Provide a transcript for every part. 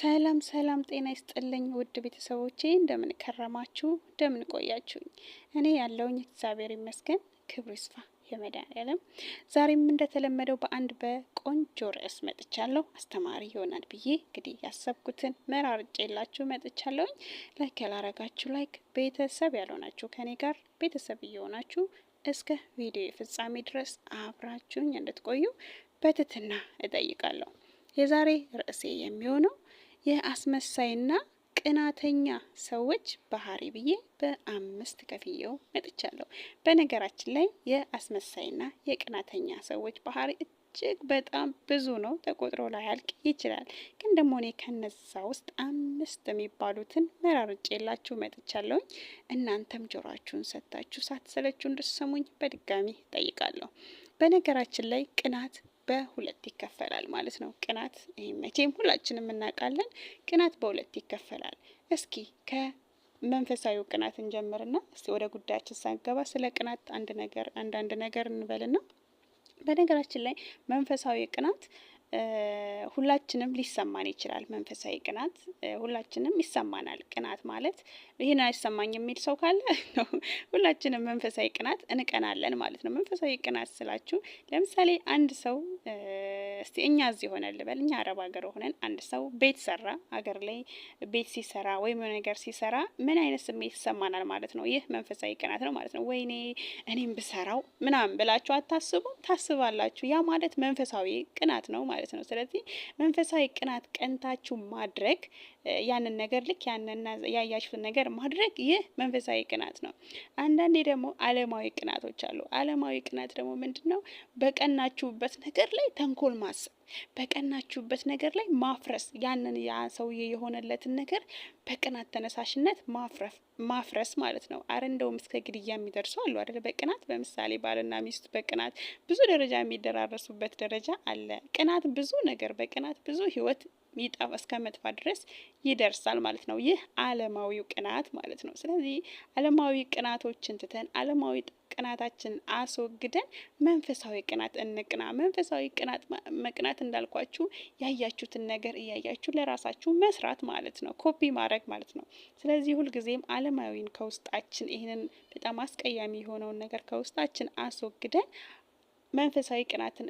ሰላም ሰላም ጤና ይስጥልኝ ውድ ቤተሰቦቼ እንደምን ከረማችሁ እንደምን ቆያችሁኝ? እኔ ያለውኝ እግዚአብሔር ይመስገን ክብሩ ይስፋ የመድኃኒዓለም። ዛሬም እንደተለመደው በአንድ በቆንጆ ርዕስ መጥቻለሁ። አስተማሪ ይሆናል ብዬ እንግዲህ ያሰብኩትን መራርጬላችሁ መጥቻለሁኝ። ላይክ ያላረጋችሁ ላይክ፣ ቤተሰብ ያልሆናችሁ ከኔ ጋር ቤተሰብ እየሆናችሁ እስከ ቪዲዮ ፍጻሜ ድረስ አብራችሁኝ እንድትቆዩ በትህትና እጠይቃለሁ። የዛሬ ርዕሴ የሚሆነው የአስመሳይና ቅናተኛ ሰዎች ባህሪ ብዬ በ5 ከፍዬው መጥቻለሁ። በነገራችን ላይ የአስመሳይና የቅናተኛ ሰዎች ባህሪ እጅግ በጣም ብዙ ነው፣ ተቆጥሮ ላያልቅ ይችላል። ግን ደግሞ እኔ ከነዛ ውስጥ 5 የሚባሉትን መራርጬላችሁ መጥቻለሁ። እናንተም ጆሯችሁን ሰጥታችሁ ሳትሰለቹ እንድትሰሙኝ በድጋሚ ጠይቃለሁ። በነገራችን ላይ ቅናት በሁለት ይከፈላል ማለት ነው። ቅናት መቼም ሁላችንም እናውቃለን። ቅናት በሁለት ይከፈላል። እስኪ ከመንፈሳዊ ቅናት እንጀምርና እስቲ ወደ ጉዳያችን ሳንገባ ስለ ቅናት አንዳንድ ነገር እንበልና በነገራችን ላይ መንፈሳዊ ቅናት ሁላችንም ሊሰማን ይችላል። መንፈሳዊ ቅናት ሁላችንም ይሰማናል። ቅናት ማለት ይሄን አይሰማኝ የሚል ሰው ካለ ሁላችንም መንፈሳዊ ቅናት እንቀናለን ማለት ነው። መንፈሳዊ ቅናት ስላችሁ ለምሳሌ አንድ ሰው እስቲ እኛ እዚህ ሆነን ልበል፣ እኛ አረብ ሀገር ሆነን አንድ ሰው ቤት ሰራ፣ ሀገር ላይ ቤት ሲሰራ ወይም ነገር ሲሰራ ምን አይነት ስሜት ይሰማናል ማለት ነው? ይህ መንፈሳዊ ቅናት ነው ማለት ነው። ወይኔ እኔም ብሰራው ምናምን ብላችሁ አታስቡም? ታስባላችሁ። ያ ማለት መንፈሳዊ ቅናት ነው ማለት ነው። ስለዚህ መንፈሳዊ ቅናት ቀንታችሁ ማድረግ ያንን ነገር ልክ ያንን ያያችሁትን ነገር ማድረግ ይህ መንፈሳዊ ቅናት ነው። አንዳንዴ ደግሞ ዓለማዊ ቅናቶች አሉ። ዓለማዊ ቅናት ደግሞ ምንድነው? በቀናችሁበት ነገር ላይ ተንኮል ማሰብ፣ በቀናችሁበት ነገር ላይ ማፍረስ፣ ያንን ያ ሰውዬ የሆነለትን ነገር በቅናት ተነሳሽነት ማፍረስ ማለት ነው። አረ እንደውም እስከ ግድያ የሚደርሱ አሉ አይደል? በቅናት በምሳሌ ባልና ሚስት በቅናት ብዙ ደረጃ የሚደራረሱበት ደረጃ አለ። ቅናት ብዙ ነገር በቅናት ብዙ ህይወት ይጣፍ እስከ መጥፋት ድረስ ይደርሳል ማለት ነው። ይህ ዓለማዊው ቅናት ማለት ነው። ስለዚህ ዓለማዊ ቅናቶችን ትተን ዓለማዊ ቅናታችን አስወግደን መንፈሳዊ ቅናት እንቅና። መንፈሳዊ ቅናት መቅናት እንዳልኳችሁ ያያችሁትን ነገር እያያችሁ ለራሳችሁ መስራት ማለት ነው። ኮፒ ማድረግ ማለት ነው። ስለዚህ ሁልጊዜም ዓለማዊን ከውስጣችን ይህንን በጣም አስቀያሚ የሆነውን ነገር ከውስጣችን አስወግደን መንፈሳዊ ቅናትን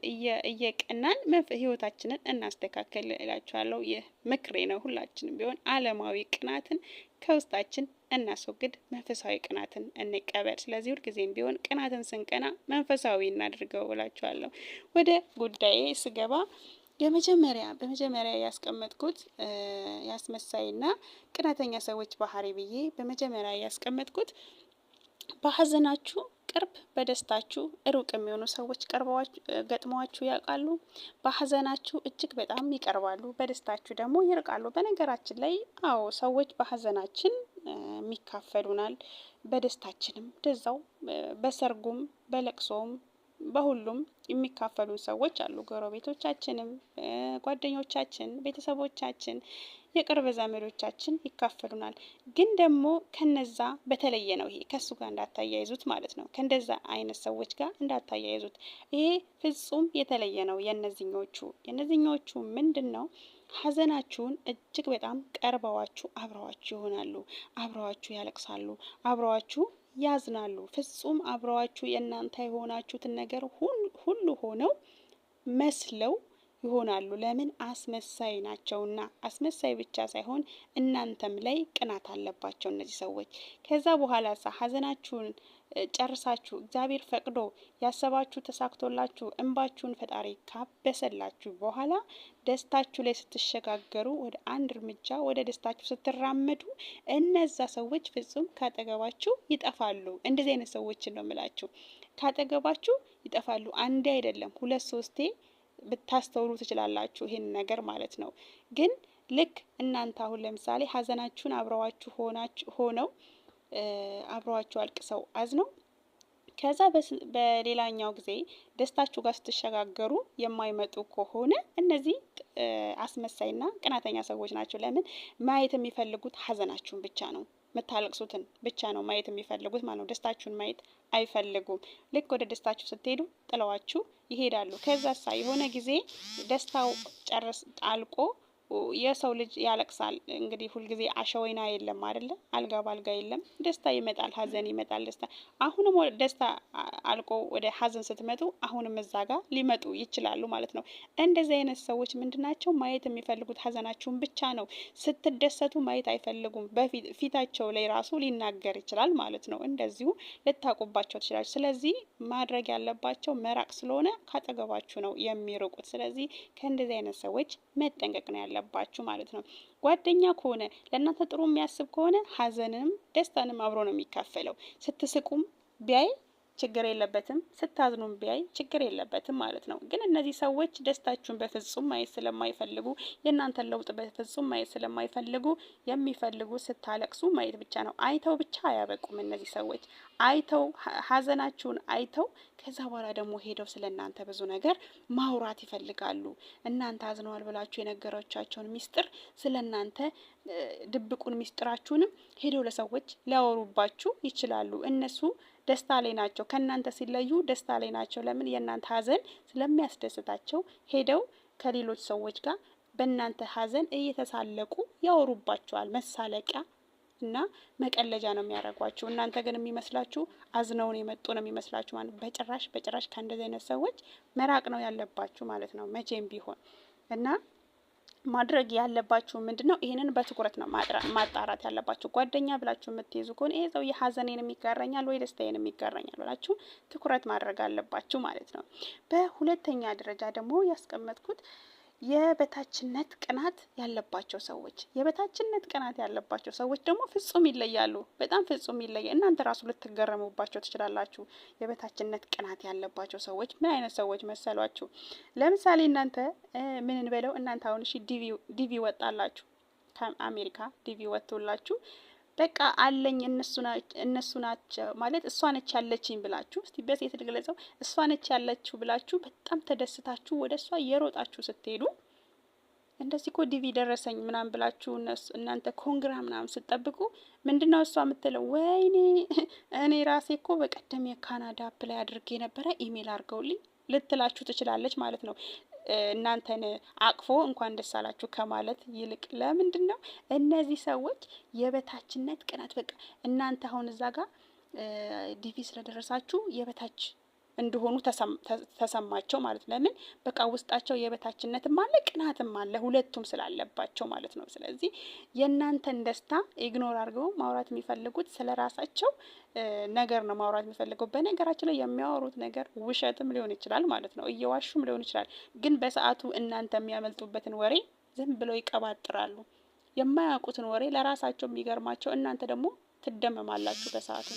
እየቀናን ህይወታችንን እናስተካከል እላችኋለሁ። ይህ ምክሬ ነው። ሁላችንም ቢሆን ዓለማዊ ቅናትን ከውስጣችን እናስወግድ፣ መንፈሳዊ ቅናትን እንቀበል። ስለዚህ ሁልጊዜም ቢሆን ቅናትን ስንቀና መንፈሳዊ እናድርገው እላችኋለሁ። ወደ ጉዳዬ ስገባ በመጀመሪያ ያስቀመጥኩት የአስመሳይና ቅናተኛ ሰዎች ባህሪ ብዬ በመጀመሪያ ያስቀመጥኩት በሀዘናችሁ ቅርብ በደስታችሁ ሩቅ የሚሆኑ ሰዎች ገጥመዋችሁ ያውቃሉ? በሀዘናችሁ እጅግ በጣም ይቀርባሉ፣ በደስታችሁ ደግሞ ይርቃሉ። በነገራችን ላይ አዎ ሰዎች በሀዘናችን የሚካፈሉናል፣ በደስታችንም እንደዛው፣ በሰርጉም በለቅሶም በሁሉም የሚካፈሉን ሰዎች አሉ። ጎረቤቶቻችንም፣ ጓደኞቻችን፣ ቤተሰቦቻችን፣ የቅርብ ዘመዶቻችን ይካፈሉናል። ግን ደግሞ ከነዛ በተለየ ነው። ይሄ ከሱ ጋር እንዳታያይዙት ማለት ነው። ከእንደዛ አይነት ሰዎች ጋር እንዳታያይዙት። ይሄ ፍጹም የተለየ ነው። የነዚህኞቹ ምንድን ነው? ሀዘናችሁን እጅግ በጣም ቀርበዋችሁ አብረዋችሁ ይሆናሉ፣ አብረዋችሁ ያለቅሳሉ፣ አብረዋችሁ ያዝናሉ። ፍጹም አብረዋችሁ የእናንተ የሆናችሁትን ነገር ሁሉ ሆነው መስለው ይሆናሉ። ለምን? አስመሳይ ናቸውና። አስመሳይ ብቻ ሳይሆን እናንተም ላይ ቅናት አለባቸው እነዚህ ሰዎች። ከዛ በኋላ ሀዘናችሁን ጨርሳችሁ እግዚአብሔር ፈቅዶ ያሰባችሁ ተሳክቶላችሁ እንባችሁን ፈጣሪ ካበሰላችሁ በኋላ ደስታችሁ ላይ ስትሸጋገሩ፣ ወደ አንድ እርምጃ ወደ ደስታችሁ ስትራመዱ እነዛ ሰዎች ፍጹም ካጠገባችሁ ይጠፋሉ። እንደዚህ አይነት ሰዎችን ነው የምላችሁ። ካጠገባችሁ ይጠፋሉ። አንዴ አይደለም 2-3 ብታስተውሉ ትችላላችሁ ይሄን ነገር ማለት ነው። ግን ልክ እናንተ አሁን ለምሳሌ ሀዘናችሁን አብረዋችሁ ሆነው አብረዋችሁ አልቅሰው አዝነው ከዛ በሌላኛው ጊዜ ደስታችሁ ጋር ስትሸጋገሩ የማይመጡ ከሆነ እነዚህ አስመሳይና ቅናተኛ ሰዎች ናቸው። ለምን? ማየት የሚፈልጉት ሀዘናችሁን ብቻ ነው። የምታለቅሱትን ብቻ ነው ማየት የሚፈልጉት ማለት ነው። ደስታችሁን ማየት አይፈልጉም። ልክ ወደ ደስታችሁ ስትሄዱ ጥለዋችሁ ይሄዳሉ። ከዛሳ የሆነ ጊዜ ደስታው አልቆ የሰው ልጅ ያለቅሳል። እንግዲህ ሁልጊዜ አሸወይና የለም አይደለ? አልጋ ባልጋ የለም። ደስታ ይመጣል፣ ሀዘን ይመጣል፣ ደስታ አሁንም ደስታ አልቆ ወደ ሀዘን ስትመጡ አሁንም እዛ ጋር ሊመጡ ይችላሉ ማለት ነው። እንደዚህ አይነት ሰዎች ምንድናቸው? ማየት የሚፈልጉት ሀዘናችሁን ብቻ ነው። ስትደሰቱ ማየት አይፈልጉም። ፊታቸው ላይ ራሱ ሊናገር ይችላል ማለት ነው። እንደዚሁ ልታውቁባቸው ትችላላችሁ። ስለዚህ ማድረግ ያለባቸው መራቅ ስለሆነ ካጠገባችሁ ነው የሚርቁት። ስለዚህ ከእንደዚህ አይነት ሰዎች መጠንቀቅ ነው ያለባችሁ ማለት ነው። ጓደኛ ከሆነ ለእናንተ ጥሩ የሚያስብ ከሆነ ሀዘንንም ደስታንም አብሮ ነው የሚካፈለው። ስትስቁም ቢያይ ችግር የለበትም፣ ስታዝኑም ቢያይ ችግር የለበትም ማለት ነው። ግን እነዚህ ሰዎች ደስታችሁን በፍጹም ማየት ስለማይፈልጉ፣ የእናንተን ለውጥ በፍጹም ማየት ስለማይፈልጉ የሚፈልጉ ስታለቅሱ ማየት ብቻ ነው። አይተው ብቻ አያበቁም እነዚህ ሰዎች። አይተው ሀዘናችሁን አይተው ከዛ በኋላ ደግሞ ሄደው ስለ እናንተ ብዙ ነገር ማውራት ይፈልጋሉ። እናንተ አዝነዋል ብላችሁ የነገራቻቸውን ሚስጥር ስለ እናንተ ድብቁን ሚስጥራችሁንም ሄደው ለሰዎች ሊያወሩባችሁ ይችላሉ። እነሱ ደስታ ላይ ናቸው። ከእናንተ ሲለዩ ደስታ ላይ ናቸው። ለምን? የእናንተ ሀዘን ስለሚያስደስታቸው ሄደው ከሌሎች ሰዎች ጋር በእናንተ ሀዘን እየተሳለቁ ያወሩባቸዋል። መሳለቂያ እና መቀለጃ ነው የሚያደርጓችሁ። እናንተ ግን የሚመስላችሁ አዝነውን የመጡ ነው የሚመስላችሁ ማለት በጭራሽ ከእንደዚህ አይነት ሰዎች መራቅ ነው ያለባችሁ ማለት ነው መቼም ቢሆን። እና ማድረግ ያለባችሁ ምንድነው? ይሄንን በትኩረት ነው ማጣራት ያለባችሁ። ጓደኛ ብላችሁ የምትይዙ ከሆነ ይሄ ሰው የሀዘኔንም ይጋራኛል ወይ ደስታዬንም ይጋራኛል ብላችሁ ትኩረት ማድረግ አለባችሁ ማለት ነው። በሁለተኛ ደረጃ ደግሞ ያስቀመጥኩት የበታችነት ቅናት ያለባቸው ሰዎች። የበታችነት ቅናት ያለባቸው ሰዎች ደግሞ ፍጹም ይለያሉ። በጣም ፍጹም ይለያል። እናንተ ራሱ ልትገረሙባቸው ትችላላችሁ። የበታችነት ቅናት ያለባቸው ሰዎች ምን አይነት ሰዎች መሰሏችሁ? ለምሳሌ እናንተ ምን እንበለው፣ እናንተ አሁን እሺ ዲቪ ወጣላችሁ፣ ከአሜሪካ ዲቪ ወጥቶላችሁ በቃ አለኝ እነሱ ናቸው ማለት እሷ ነች ያለችኝ ብላችሁ እስቲ በሴት ልግለጸው፣ እሷ ነች ያለችው ብላችሁ በጣም ተደስታችሁ ወደ እሷ እየሮጣችሁ ስትሄዱ እንደዚህ እኮ ዲቪ ደረሰኝ ምናምን ብላችሁ እናንተ ኮንግራ ምናምን ስትጠብቁ ምንድነው እሷ የምትለው? ወይኔ እኔ ራሴ እኮ በቀደም የካናዳ አፕላይ አድርጌ ነበረ ኢሜል አድርገውልኝ ልትላችሁ ትችላለች ማለት ነው። እናንተን አቅፎ እንኳን ደስ አላችሁ ከማለት ይልቅ ለምንድን ነው እነዚህ ሰዎች የበታችነት ቅናት፣ በቃ እናንተ አሁን እዛ ጋር ዲቪ ስለደረሳችሁ የበታች እንደሆኑ ተሰማቸው ማለት ለምን? በቃ ውስጣቸው የበታችነትም አለ ቅናትም አለ፣ ሁለቱም ስላለባቸው ማለት ነው። ስለዚህ የእናንተን ደስታ ኢግኖር አድርገው ማውራት የሚፈልጉት ስለ ራሳቸው ነገር ነው ማውራት የሚፈልገው። በነገራችን ላይ የሚያወሩት ነገር ውሸትም ሊሆን ይችላል ማለት ነው፣ እየዋሹም ሊሆን ይችላል። ግን በሰዓቱ እናንተ የሚያመልጡበትን ወሬ ዝም ብለው ይቀባጥራሉ። የማያውቁትን ወሬ ለራሳቸው የሚገርማቸው፣ እናንተ ደግሞ ትደመማላችሁ በሰዓቱ።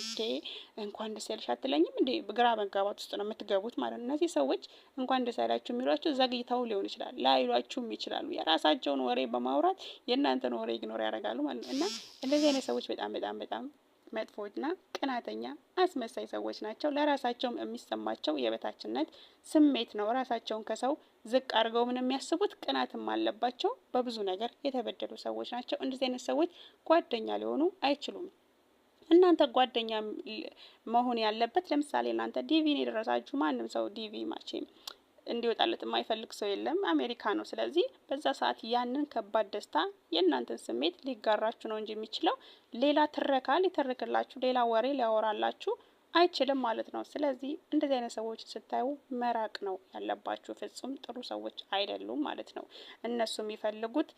እንኳን ደስ ያለሽ አትለኝም እንዴ? ግራ መጋባት ውስጥ ነው የምትገቡት ማለት ነው። እነዚህ ሰዎች እንኳን ደስ ያላችሁ የሚሏችሁ ዘግይተው ሊሆን ይችላል፣ ላይሏችሁም ይችላሉ። የራሳቸውን ወሬ በማውራት የእናንተን ወሬ ኢግኖር ያደርጋሉ ማለት ነው። እና እንደዚህ አይነት ሰዎች በጣም መጥፎና ቅናተኛ አስመሳይ ሰዎች ናቸው። ለራሳቸውም የሚሰማቸው የበታችነት ስሜት ነው። ራሳቸውን ከሰው ዝቅ አድርገው ምን የሚያስቡት ቅናትም አለባቸው። በብዙ ነገር የተበደሉ ሰዎች ናቸው። እንደዚህ አይነት ሰዎች ጓደኛ ሊሆኑ አይችሉም። እናንተ ጓደኛ መሆን ያለበት ለምሳሌ እናንተ ዲቪን የደረሳችሁ ማንም ሰው ዲቪ ማቼም እንዲወጣለት የማይፈልግ ሰው የለም፣ አሜሪካ ነው። ስለዚህ በዛ ሰዓት ያንን ከባድ ደስታ የእናንተን ስሜት ሊጋራችሁ ነው እንጂ የሚችለው ሌላ ትረካ ሊተርክላችሁ፣ ሌላ ወሬ ሊያወራላችሁ አይችልም ማለት ነው። ስለዚህ እንደዚህ አይነት ሰዎች ስታዩ መራቅ ነው ያለባችሁ። ፍጹም ጥሩ ሰዎች አይደሉም ማለት ነው። እነሱ የሚፈልጉት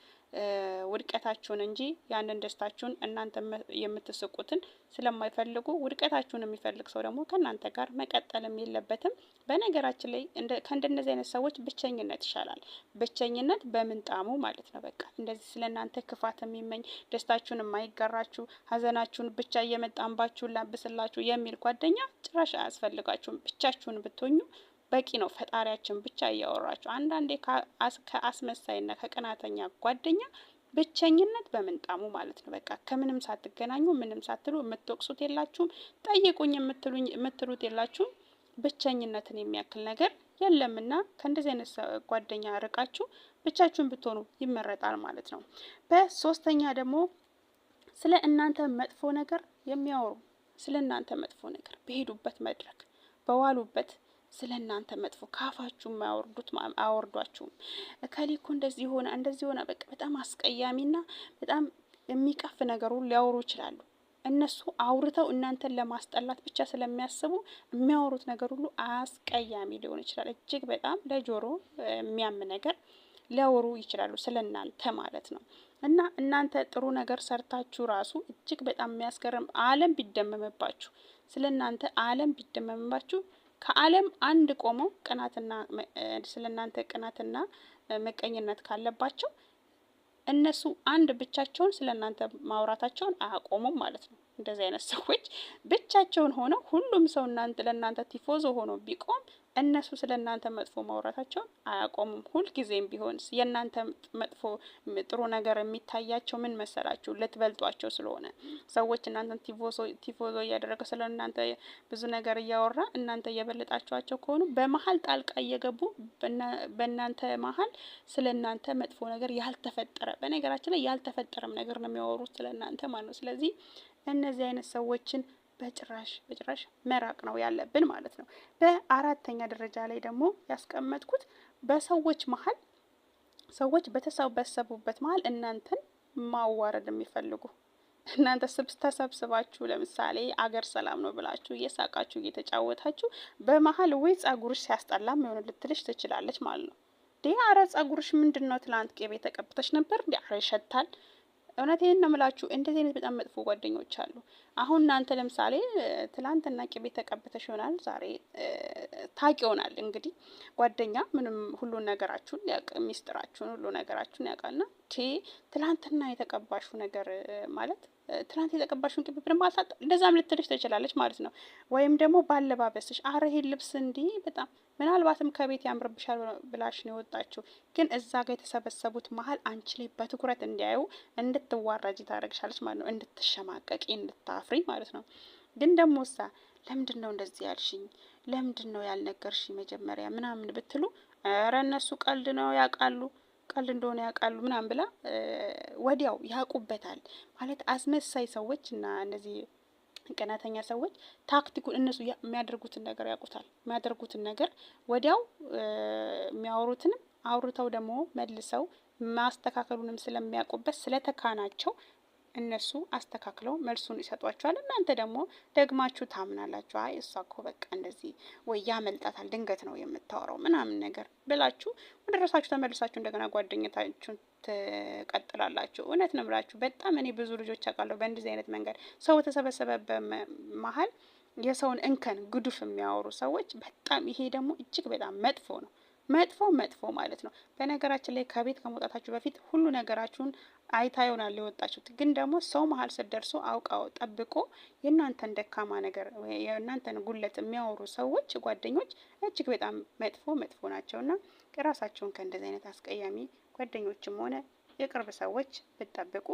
ውድቀታችሁን እንጂ ያንን ደስታችሁን እናንተ የምትስቁትን ስለማይፈልጉ፣ ውድቀታችሁን የሚፈልግ ሰው ደግሞ ከእናንተ ጋር መቀጠልም የለበትም። በነገራችን ላይ ከእንደነዚህ አይነት ሰዎች ብቸኝነት ይሻላል። ብቸኝነት በምንጣሙ ማለት ነው። በቃ እንደዚህ ስለ እናንተ ክፋት የሚመኝ ደስታችሁን የማይጋራችሁ ሀዘናችሁን ብቻ እየመጣንባችሁ ላብስላችሁ የሚል ጓደኛ ጭራሽ አያስፈልጋችሁም። ብቻችሁን ብትሆኙ በቂ ነው። ፈጣሪያችን ብቻ እያወራችሁ። አንዳንዴ ከአስመሳይና ከቅናተኛ ጓደኛ ብቸኝነት በምንጣሙ ማለት ነው። በቃ ከምንም ሳትገናኙ ምንም ሳትሉ የምትወቅሱት የላችሁም፣ ጠይቁኝ የምትሉት የላችሁም። ብቸኝነትን የሚያክል ነገር የለምና ከእንደዚህ አይነት ጓደኛ ርቃችሁ ብቻችሁን ብትሆኑ ይመረጣል ማለት ነው። በሶስተኛ ደግሞ ስለ እናንተ መጥፎ ነገር የሚያወሩ፣ ስለ እናንተ መጥፎ ነገር በሄዱበት መድረክ በዋሉበት ስለናንተ መጥፎ ካፋችሁ አያወርዷችሁም። እከሊኮ እንደዚህ ሆነ በቃ በጣም አስቀያሚና በጣም የሚቀፍ ነገሩን ሊያወሩ ይችላሉ። እነሱ አውርተው እናንተን ለማስጠላት ብቻ ስለሚያስቡ የሚያወሩት ነገር ሁሉ አስቀያሚ ሊሆን ይችላል። እጅግ በጣም ለጆሮ የሚያም ነገር ሊያወሩ ይችላሉ ስለናንተ ማለት ነው። እና እናንተ ጥሩ ነገር ሰርታችሁ ራሱ እጅግ በጣም የሚያስገርም ዓለም ቢደመምባችሁ ስለናንተ ዓለም ቢደመምባችሁ ከዓለም አንድ ቆመው ቅናትና ስለናንተ ቅናትና መቀኝነት ካለባቸው እነሱ አንድ ብቻቸውን ስለናንተ ማውራታቸውን አያቆሙም ማለት ነው። እንደዚህ አይነት ሰዎች ብቻቸውን ሆነው ሁሉም ሰው ለእናንተ ቲፎዞ ሆኖ ቢቆም እነሱ ስለናንተ መጥፎ ማውራታቸውን አያቆሙም። ሁልጊዜም ቢሆን የእናንተ መጥፎ ጥሩ ነገር የሚታያቸው ምን መሰላችሁ? ልትበልጧቸው ስለሆነ ሰዎች እናንተን ቲፎዞ እያደረገ ስለእናንተ ብዙ ነገር እያወራ እናንተ እየበለጣችኋቸው ከሆኑ በመሀል ጣልቃ እየገቡ በእናንተ መሀል ስለእናንተ መጥፎ ነገር ያልተፈጠረ፣ በነገራችን ላይ ያልተፈጠረም ነገር ነው የሚያወሩት ስለእናንተ ማለት ነው። ስለዚህ እነዚህ አይነት ሰዎችን በጭራሽ መራቅ ነው ያለብን ማለት ነው። በአራተኛ ደረጃ ላይ ደግሞ ያስቀመጥኩት በሰዎች መሀል ሰዎች በተሰበሰቡበት መሀል እናንተን ማዋረድ የሚፈልጉ እናንተ ተሰብስባችሁ ለምሳሌ አገር ሰላም ነው ብላችሁ እየሳቃችሁ እየተጫወታችሁ በመሀል ወይ ጸጉርሽ ሲያስጠላም የሆነ ልትልሽ ትችላለች ማለት ነው። አረ ጸጉርሽ ምንድነው? ትላንት ቅቤ ተቀብተሽ ነበር? አረ ይሸታል። እውነቴን ነው የምላችሁ። እንደዚህ አይነት በጣም መጥፎ ጓደኞች አሉ። አሁን እናንተ ለምሳሌ ትላንትና ቅቤ ተቀብተሽ ይሆናል፣ ዛሬ ታቂ ይሆናል። እንግዲህ ጓደኛ ምንም ሁሉ ነገራችሁን ያውቅ፣ ሚስጥራችሁን ሁሉ ነገራችሁን ያውቃልና ትላንትና የተቀባሹ ነገር ማለት ትላንት የተቀባሽውን ቅቤ ብለን ማልታጣ እንደዛም ልትልሽ ትችላለች ማለት ነው። ወይም ደግሞ ባለባበስሽ አረ ይሄን ልብስ እንዲህ በጣም ምናልባትም ከቤት ያምርብሻል ብላሽ ነው የወጣችው፣ ግን እዛ ጋር የተሰበሰቡት መሀል አንቺ ላይ በትኩረት እንዲያዩ እንድትዋረጂ ታደርግሻለች ማለት ነው። እንድትሸማቀቂ እንድታፍሪ ማለት ነው። ግን ደግሞ ለምንድን ነው እንደዚህ ያልሽኝ? ለምንድን ነው ያልነገርሽኝ መጀመሪያ ምናምን ብትሉ ኧረ እነሱ ቀልድ ነው ያውቃሉ፣ ቀልድ እንደሆነ ያውቃሉ ምናምን ብላ ወዲያው ያውቁበታል ማለት አስመሳይ ሰዎች እና እነዚህ ቀናተኛ ሰዎች ታክቲኩን እነሱ የሚያደርጉትን ነገር ያውቁታል። የሚያደርጉትን ነገር ወዲያው የሚያወሩትንም አውርተው ደግሞ መልሰው ማስተካከሉንም ስለሚያውቁበት ስለተካናቸው እነሱ አስተካክለው መልሱን ይሰጧቸዋል። እናንተ ደግሞ ደግማችሁ ታምናላችሁ። አይ እሷ እኮ በቃ እንደዚህ ወይ ያመልጣታል፣ ድንገት ነው የምታወራው ምናምን ነገር ብላችሁ ወደ ራሳችሁ ተመልሳችሁ እንደገና ጓደኝነታችሁን ትቀጥላላችሁ። እውነት ነው ብላችሁ በጣም እኔ ብዙ ልጆች አውቃለሁ በእንደዚህ አይነት መንገድ ሰው በተሰበሰበበት መሀል የሰውን እንከን ግዱፍ የሚያወሩ ሰዎች በጣም ይሄ ደግሞ እጅግ በጣም መጥፎ ነው። መጥፎ ማለት ነው። በነገራችን ላይ ከቤት ከመውጣታችሁ በፊት ሁሉ ነገራችሁን አይታ ይሆናል የወጣችሁት። ግን ደግሞ ሰው መሀል ስትደርሱ አውቃው ጠብቆ የእናንተን ደካማ ነገር የእናንተን ጉለት የሚያወሩ ሰዎች ጓደኞች እጅግ በጣም መጥፎ ናቸውና ራሳችሁን ከእንደዚህ አይነት አስቀያሚ ጓደኞችም ሆነ የቅርብ ሰዎች ብትጠብቁ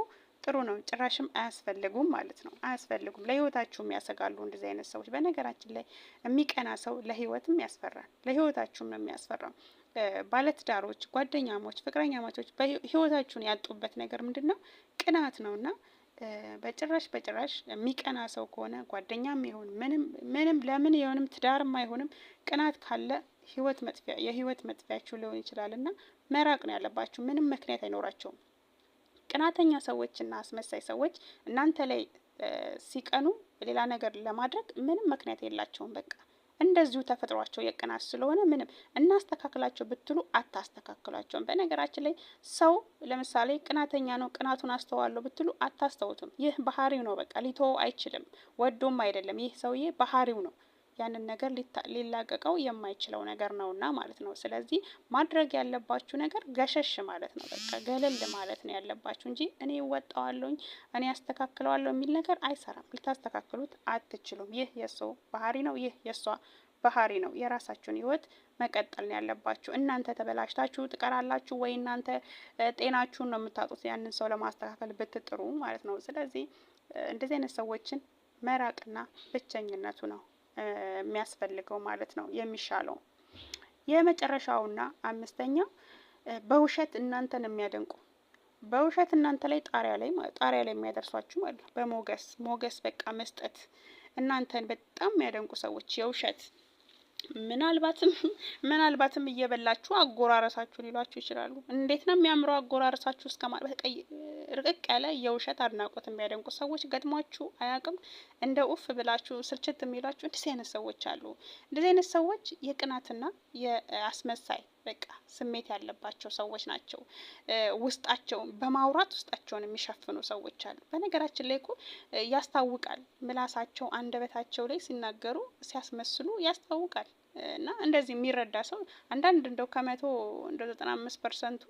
ጥሩ ነው። ጭራሽም አያስፈልጉም ማለት ነው። አያስፈልጉም፣ ለህይወታችሁም ያሰጋሉ እንደዚህ አይነት ሰዎች። በነገራችን ላይ የሚቀና ሰው ለህይወትም ያስፈራል፣ ለህይወታችሁም ነው የሚያስፈራው። ባለትዳሮች፣ ጓደኛሞች፣ ፍቅረኛሞች ህይወታችሁን ያጡበት ነገር ምንድን ነው? ቅናት ነውና በጭራሽ የሚቀና ሰው ከሆነ ጓደኛም ይሁን ምንም ለምን የሆንም ትዳርም አይሆንም። ቅናት ካለ የህይወት መጥፊያችሁ ሊሆን ይችላልና መራቅ ነው ያለባችሁ። ምንም ምክንያት አይኖራቸውም። ቅናተኛ ሰዎችና አስመሳይ ሰዎች እናንተ ላይ ሲቀኑ ሌላ ነገር ለማድረግ ምንም ምክንያት የላቸውም። በቃ እንደዚሁ ተፈጥሯቸው የቅናት ስለሆነ ምንም እናስተካክላቸው ብትሉ አታስተካክሏቸውም። በነገራችን ላይ ሰው ለምሳሌ ቅናተኛ ነው፣ ቅናቱን አስተዋለሁ ብትሉ አታስተውቱም። ይህ ባህሪው ነው። በቃ ሊተወው አይችልም። ወዶም አይደለም። ይህ ሰውዬ ባህሪው ነው። ያንን ነገር ሊላቀቀው የማይችለው ነገር ነውና ማለት ነው። ስለዚህ ማድረግ ያለባችሁ ነገር ገሸሽ ማለት ነው። በቃ ገለል ማለት ነው ያለባችሁ እንጂ እኔ እወጣዋለሁኝ እኔ አስተካክለዋለሁ የሚል ነገር አይሰራም። ልታስተካክሉት አትችሉም። ይህ የሰው ባህሪ ነው። ይህ የሷ ባህሪ ነው። የራሳችሁን ህይወት መቀጠል ነው ያለባችሁ። እናንተ ተበላሽታችሁ ትቀራላችሁ ወይ እናንተ ጤናችሁን ነው የምታጡት ያንን ሰው ለማስተካከል ብትጥሩ ማለት ነው። ስለዚህ እንደዚህ አይነት ሰዎችን መራቅና ብቸኝነቱ ነው የሚያስፈልገው ማለት ነው የሚሻለው። የመጨረሻውና አምስተኛው በውሸት እናንተን የሚያደንቁ በውሸት እናንተ ላይ ጣሪያ ላይ የሚያደርሷችሁ ማለት ነው። በሞገስ በቃ መስጠት እናንተን በጣም የሚያደንቁ ሰዎች የውሸት ምናልባትም እየበላችሁ አጎራረሳችሁ ሊሏችሁ ይችላሉ። እንዴት ነው የሚያምረው አጎራረሳችሁ እስከ ማለት ቀይ ርቅቅ ያለ የውሸት አድናቆት የሚያደንቁ ሰዎች ገጥሟችሁ አያውቅም? እንደ ኡፍ ብላችሁ ስልችት የሚሏችሁ እንደዚህ አይነት ሰዎች አሉ። እንደዚህ አይነት ሰዎች የቅናትና የአስመሳይ በቃ ስሜት ያለባቸው ሰዎች ናቸው። ውስጣቸውን በማውራት ውስጣቸውን የሚሸፍኑ ሰዎች አሉ። በነገራችን ላይ እኮ ያስታውቃል። ምላሳቸው አንደበታቸው ላይ ሲናገሩ ሲያስመስሉ ያስታውቃል። እና እንደዚህ የሚረዳ ሰው አንዳንድ እንደው ከመቶ እንደ 95%ቱ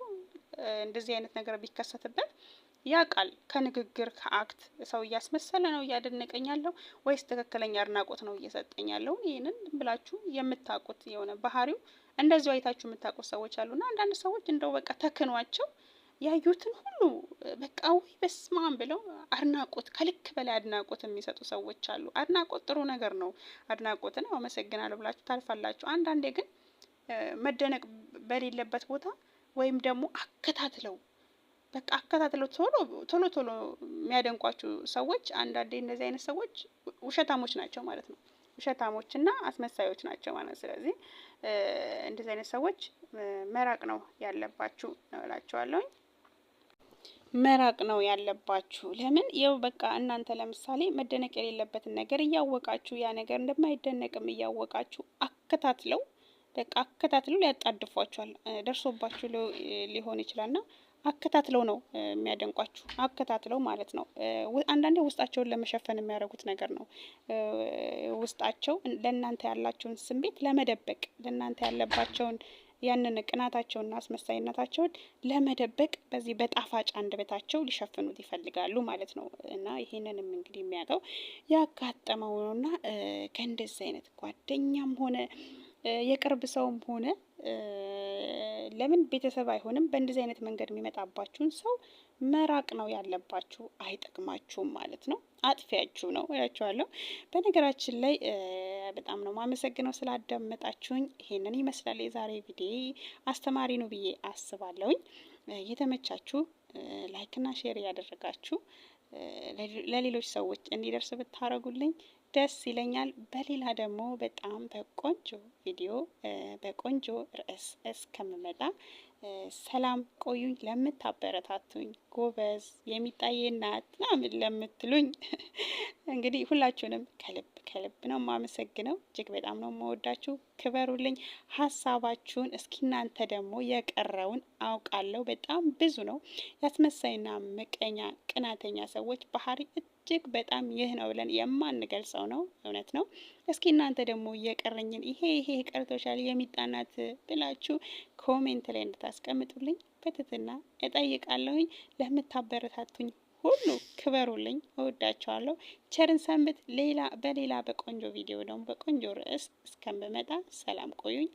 እንደዚህ አይነት ነገር ቢከሰትበት ያውቃል። ከንግግር ከአክት ሰው እያስመሰለ ነው እያደነቀኝ ያለው ወይስ ትክክለኛ አድናቆት ነው እየሰጠኝ ያለው? ይህንን ብላችሁ የምታውቁት የሆነ ባህሪው እንደዚሁ አይታችሁ የምታውቁት ሰዎች አሉና አንዳንድ ሰዎች እንደው በቃ ተክኗቸው ያዩትን ሁሉ በቃ ወይ በስማም ብለው አድናቆት ከልክ በላይ አድናቆት የሚሰጡ ሰዎች አሉ። አድናቆት ጥሩ ነገር ነው። አድናቆትን አመሰግናለሁ ብላችሁ ታልፋላችሁ። አንዳንዴ ግን መደነቅ በሌለበት ቦታ ወይም ደግሞ አከታትለው በቃ አከታትለው ቶሎ የሚያደንቋችሁ ሰዎች አንዳንዴ እነዚህ አይነት ሰዎች ውሸታሞች ናቸው ማለት ነው። ውሸታሞች እና አስመሳዮች ናቸው ማለት ነው። ስለዚህ እንደዚህ አይነት ሰዎች መራቅ ነው ያለባችሁ ነው እላችኋለሁ። መራቅ ነው ያለባችሁ። ለምን ይኸው በቃ እናንተ ለምሳሌ መደነቅ የሌለበትን ነገር እያወቃችሁ ያ ነገር እንደማይደነቅም እያወቃችሁ አከታትለው በቃ አከታትለው ሊያጣድፏችኋል። ደርሶባችሁ ሊሆን ይችላልና አከታትለው ነው የሚያደንቋችሁ። አከታትለው ማለት ነው። አንዳንዴ ውስጣቸውን ለመሸፈን የሚያደርጉት ነገር ነው። ውስጣቸው ለእናንተ ያላቸውን ስሜት ለመደበቅ ለእናንተ ያለባቸውን ያንን ቅናታቸውና አስመሳይነታቸውን ለመደበቅ በዚህ በጣፋጭ አንደበታቸው ሊሸፍኑት ይፈልጋሉ ማለት ነው። እና ይሄንንም እንግዲህ የሚያውቀው ያጋጠመው ነውና ከእንደዚህ አይነት ጓደኛም ሆነ የቅርብ ሰውም ሆነ ለምን ቤተሰብ አይሆንም በእንደዚህ አይነት መንገድ የሚመጣባችሁን ሰው መራቅ ነው ያለባችሁ። አይጠቅማችሁም ማለት ነው። አጥፊያችሁ ነው እላችኋለሁ። በነገራችን ላይ በጣም ነው ማመሰግነው ስላዳመጣችሁኝ። ይሄንን ይመስላል የዛሬ ቪዲዮ። አስተማሪ ነው ብዬ አስባለሁኝ። የተመቻችሁ ላይክና ሼር ያደረጋችሁ ለሌሎች ሰዎች እንዲደርስ ብታረጉልኝ ደስ ይለኛል። በሌላ ደግሞ በጣም በቆንጆ ቪዲዮ በቆንጆ ርዕስ እስከምመጣ ሰላም ቆዩኝ። ለምታበረታቱኝ ጎበዝ የሚጣዬ እናት ምናምን ለምትሉኝ እንግዲህ ሁላችሁንም ከልብ ነው የማመሰግነው። እጅግ በጣም ነው የምወዳችሁ። ክበሩልኝ። ሀሳባችሁን እስኪ እናንተ ደግሞ የቀረውን አውቃለሁ በጣም ብዙ ነው። ያስመሳይና ምቀኛ ቅናተኛ ሰዎች ባህሪ እጅግ በጣም ይህ ነው ብለን የማንገልጸው ነው። እውነት ነው። እስኪ እናንተ ደግሞ እየቀረኝን ይሄ ቀርቶሻል የሚጣናት ብላችሁ ኮሜንት ላይ እንድታስቀምጡልኝ በትህትና እጠይቃለሁኝ። ለምታበረታቱኝ ሁሉ ክበሩልኝ። እወዳቸዋለሁ። ቸርን ሰንብት። በሌላ በቆንጆ ቪዲዮ ደግሞ በቆንጆ ርዕስ እስከምመጣ ሰላም ቆዩኝ።